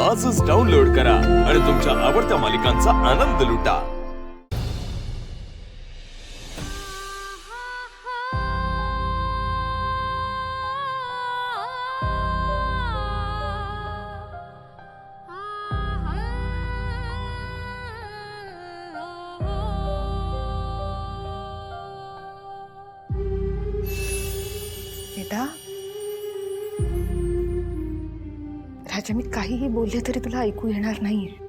आजच डाउनलोड करा आणि तुमच्या आवडत्या मालिकांचा आनंद लुटा। बेटा, राजा मी काहीही बोलले तरी तुला ऐकू येणार नाहीये,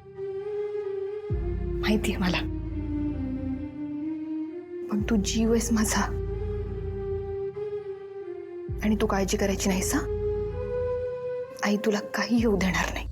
माहितीये मला। पण तू जीव आहेस माझा आणि तू काळजी करायची नाहीस हा। आई तुला काही होऊ देणार नाही।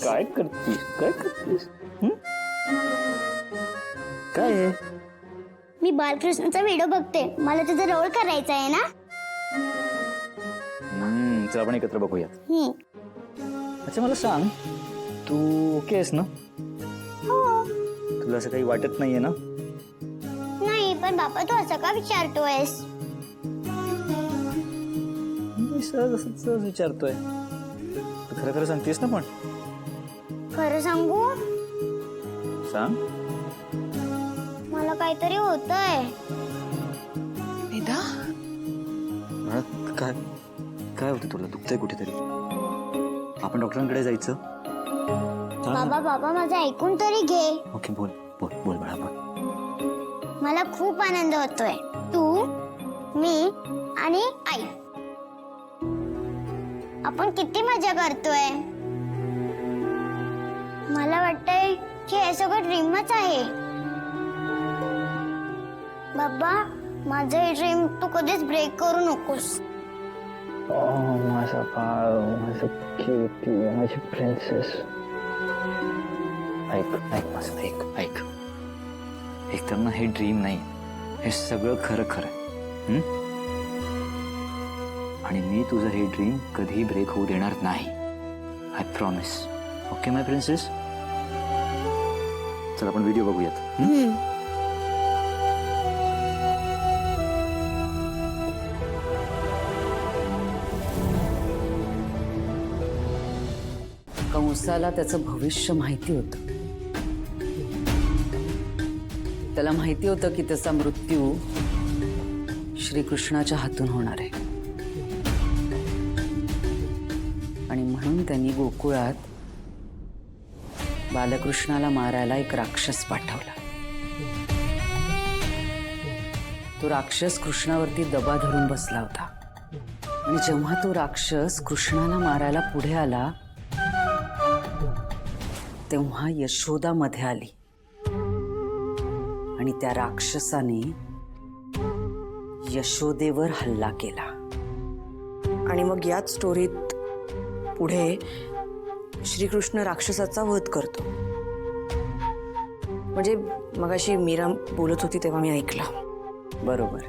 काय करतीस काय करतीस? काय आहे? मी बालकृष्णाचा व्हिडिओ बघते, मला त्याचा रोल करायचा आहे ना। चल आपण एकत्र बघूयात। अच्छा मला सांग, तू ओके आहेस ना? हो। तुला असं काही वाटत नाहीये ना? नाही, पण बापा तू असं का विचारतोयस? मी सहज विचारतोय। तू खरं खरं सांगतेस ना? पण खरं सांगू, सांग। मला काहीतरी होतंय। बेटा, काय काय होतं तुला? दुखतंय कुठेतरी? आपण डॉक्टरांकडे जायचं। बाबा बाबा माझं ऐकून तरी घे। ओके बोल बोल बोल बाळा बोल। मला खूप आनंद होतोय। तू, मी आणि आई आपण किती मजा करतोय। मला वाटतंय की हे सगळं ड्रीमच आहे। बाबा माझं हे ड्रीम तू कधीच ब्रेक करू नकोस। माझा बाळ, माझं क्यूटी, माझी प्रिन्सेस। ऐक ऐक माझं, ऐक ऐक। एक तर ना हे ड्रीम नाही, हे सगळं खरं खरं। आणि मी तुझं हे ड्रीम कधी ब्रेक होऊ देणार नाही। I promise. Okay my princess? चल आपण व्हिडिओ बघूयात। कंसाला त्याचं भविष्य माहिती होतं। त्याला माहिती होतं की त्याचा मृत्यू श्रीकृष्णाच्या हातून होणार आहे आणि म्हणून त्यांनी गोकुळात बालकृष्णाला मारायला एक राक्षस पाठवला। तो राक्षस कृष्णावरती दबा धरून बसला होता आणि जेव्हा तो राक्षस कृष्णाला मारायला पुढे आला तेव्हा यशोदा मध्ये आली आणि त्या राक्षसाने यशोदेवर हल्ला केला। आणि मग याच स्टोरीत पुढे श्रीकृष्ण राक्षसाचा वध करतो। म्हणजे मगाशी मीरा बोलत होती तेव्हा मी ऐकलं। बरोबर।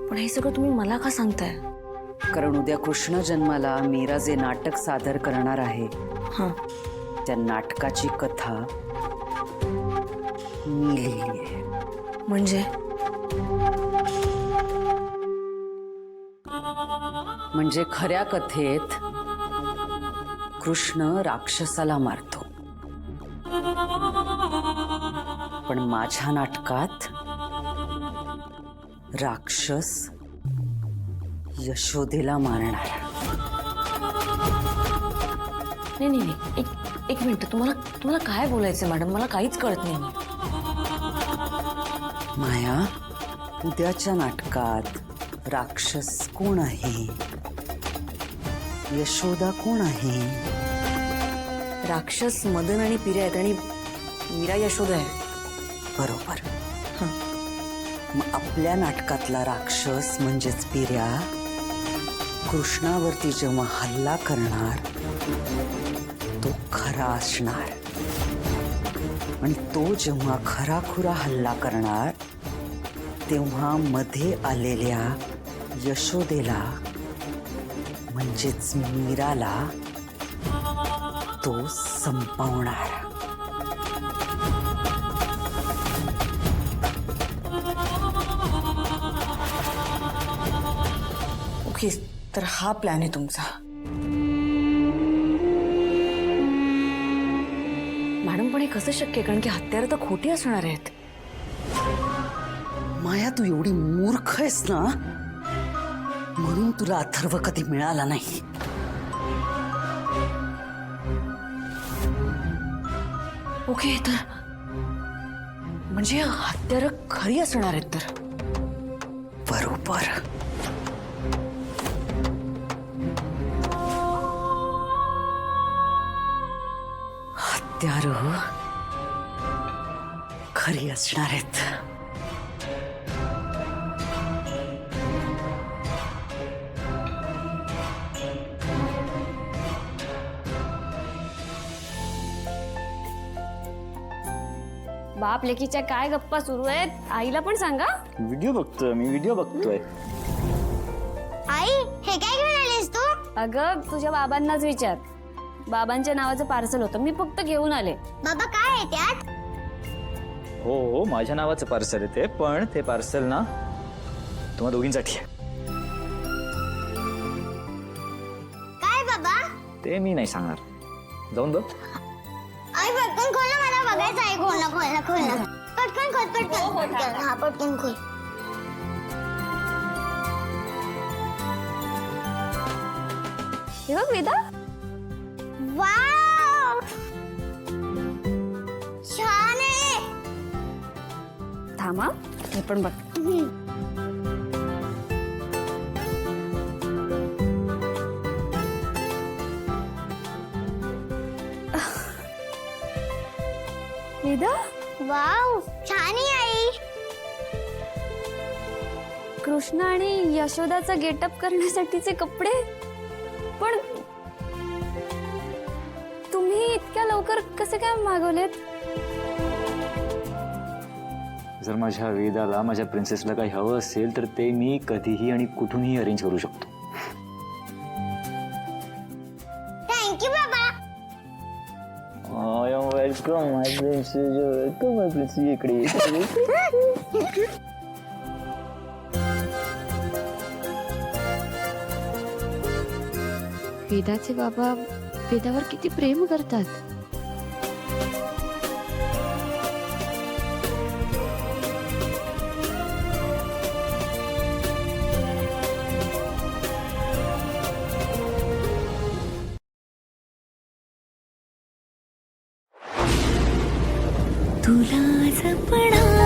पण हे सगळं तुम्ही मला का सांगताय? कारण उद्या कृष्ण जन्माला मीरा जे नाटक सादर करणार आहे त्या नाटकाची कथा मी लिहिली आहे। म्हणजे खऱ्या कथेत कृष्ण राक्षसाला मारतो, पण माझ्या नाटकात राक्षस यशोदेला मारणार। नाही एक मिनिट, तुम्हाला काय बोलायचं मॅडम? मला काहीच कळत नाही। माया, उद्याच्या नाटकात राक्षस कोण आहे? यशोदा कोण आहे? राक्षस मदन आणि पिर्या आहेत आणि मीरा यशोदा आहे। बरोबर। मग आपल्या नाटकातला राक्षस म्हणजेच पिर्या कृष्णावरती जेव्हा हल्ला करणार तो खरा असणार। आणि तो जेव्हा खराखुरा हल्ला करणार तेव्हा मध्ये आलेल्या यशोदेला म्हणजेच मीराला तो संपवणार. ओके, तर हा प्लॅन आहे तुमचा. मॅडम पण हे कसं शक्य आहे, कारण की हत्यारं तर खोटी असणार आहेत. माया, तू एवढी मूर्ख आहेस ना, म्हणून तुला अथर्व कधी मिळाला नाही. ओके, तर म्हणजे हत्यारं खरी असणार आहेत तर. बरोबर. हत्यारं खरी असणार आहेत. बाप लेकीच्या काय गप्पा सुरू आहेत, आईला पण सांगा. व्हिडिओ बघतोय मी, व्हिडिओ बघतोय. आई हे काय घेऊन आलीस तू? अगं तुझ्या बाबांनाच विचार. बाबांच्या नावाचं पार्सल होतं, मी फक्त घेऊन आले. बाबा काय आहे त्यात? हो हो, माझ्या नावाचं पार्सल आहे ते, पण ते पार्सल ना तुम्हा दोघींसाठी आहे. काय बाबा? ते मी नाही सांगणार, जाऊन बघ. आई पटकन खोल ना, मला बघायचं आहे. खोल ना खोल ना खोल ना, पटकन खोल पटकन. हा पटकन खोल. हे बघ वेदा, वाव छान आहे. थांबा हे पण बघ. वेदा, वाव छान आहे आई. कृष्ण आणि यशोदाचा गेटअप करण्यासाठीचे कपडे. पण तुम्ही इतक्या लवकर कसे काय मागवलेत? जर माझ्या वेदाला, माझ्या प्रिन्सेसला काही हवं असेल तर ते मी कधीही आणि कुठूनही अरेंज करू शकतो. थँक्यू बाबा. वेलकम माय प्रिन्सेस, वेलकम माय प्रिन्सेस. इकडे वेदाचे बाबा वेदावर किती प्रेम करतात. तुला जपणार